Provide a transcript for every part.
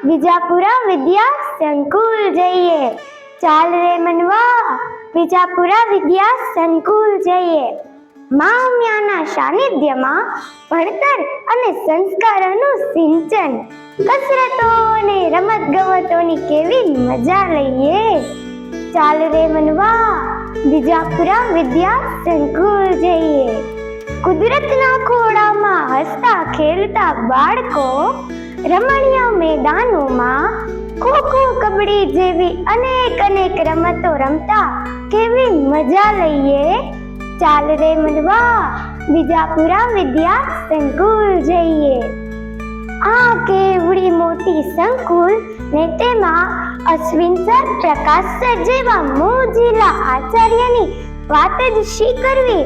વિજાપુરા વિદ્યા સંકુલ જઈએ. ચાલ રે મનવા વિજાપુરા વિદ્યા સંકુલ જઈએ. મા ઉમિયાના સાનિધ્યમાં ભણતર અને સંસ્કારોનું સિંચન, કસરતો અને રમત ગમતોની કેવી મજા લઈએ. ચાલ રે મનવા વિજાપુરા વિદ્યા સંકુલ જઈએ. કુદરતના ખોળામાં હસતા ખેલતા બાળકો, રમણીય મેદાનોમાં ખો-ખો, કબડ્ડી જેવી અનેક રમતો રમતા કેવી મજા લઈએ. ચાલ રે મનવા વિજાપુરા વિદ્યા સંકુલ જઈએ. આ કેવડી મોટી સંકુલ ને તેમાં અશ્વિન સર, પ્રકાશ સર જેવા મોજીલા આચાર્યની વાત જ શી કરવી.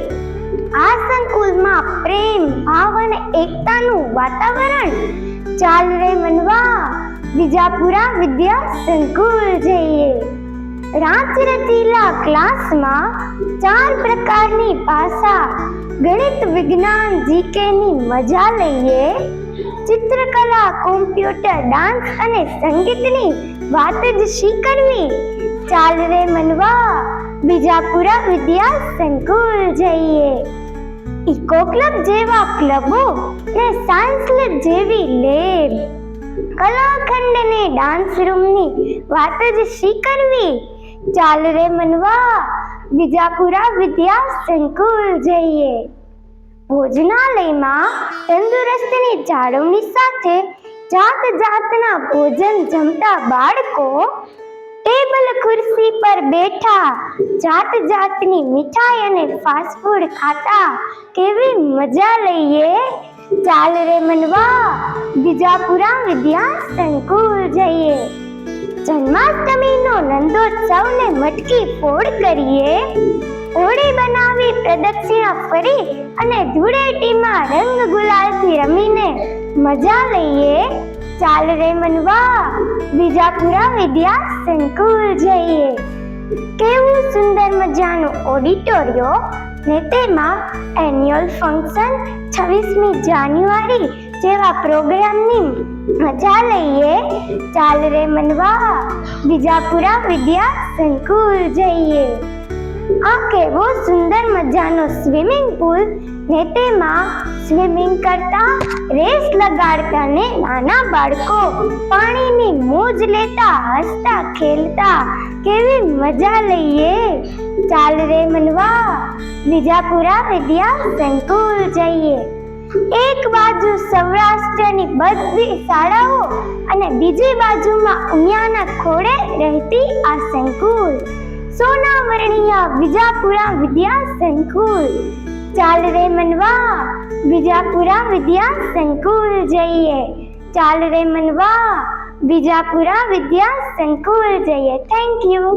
આ સંકુલમાં પ્રેમ, ભાવ અને એકતાનું વાતાવરણ. ચાલ રે મનવા વિજાપુરા વિદ્યા સંકુલ જઈએ. રાંચ રચીલા ક્લાસમાં 4 પ્રકારની ભાષા, ગણિત, વિજ્ઞાન, જીકેની મજા લઈએ. ચિત્રકલા, કોમ્પ્યુટર, ડાન્સ અને સંગીતની વાત જ શી કરવી. ચાલ રે મનવા વિજાપુરા વિદ્યા સંકુલ જઈએ. ઇકો ક્લબ જેવા ક્લબો ને સાયન્સ લેબ જેવી લેબ, કલાખંડ ને ડાન્સ રૂમની વાત જ શી કરવી. ચાલ રે મનવા વિજાપુરા વિદ્યા સંકુલ જઈએ. ભોજનાલયમાં તંદુરસ્તીની જાળવણી સાથે જાતના ભોજન જમતા બાળકો, ટેબલ ખુરશી પર બેઠા જાતની મીઠાઈ અને ફાસ્ટ ફૂડ ખાતા કેવી મજા લઈએ. ચાલ રે મનવા વિજાપુરા વિદ્યા સંકુલ જઈએ. જન્માષ્ટમીનો નંદોત્સવને મટકી ફોડ કરીએ. હોળી બનાવી પ્રદક્ષિણા ફરી અને ધૂળેટીમાં રંગ ગુલાલથી રમીને મજા લઈએ. ચાલ રે મનવા વિજાપુરા વિદ્યા સંકુલ જઈએ. કેવું સુંદર મજાનું ઓડિટોરિયો ને તેમાં એન્યુઅલ ફંક્શન, 26મી જાન્યુઆરી જેવા પ્રોગ્રામની મજા લઈએ. ચાલ રે મનવા વિજાપુરા વિદ્યા સંકુલ જઈએ. આ કેવો સુંદર મજાનો સ્વિમિંગ પુલ ને તેમાં સ્વિમિંગ કરતા, રેસ લગાડતા ને નાના બાળકો પાણીની મોજ લેતા, હસતા ખેલતા કેવી મજા લઈએ. ચાલ રે મનવા વિજાપુરા વિદ્યા સંકુલ જઈએ. એક બાજુ સૌરાષ્ટ્રની બધી શાળાઓ અને બીજી બાજુમાં ઉમિયાના ખોળે રહેતી આ સંકુલ, સોનાવર્ણીય વિજાપુરા વિદ્યા સંકુલ. ચાલ રે મનવા વિજાપુરા વિદ્યા સંકુલ જઈએ. ચાલ રે મનવા વિજાપુરા વિદ્યા સંકુલ જઈએ. Thank you.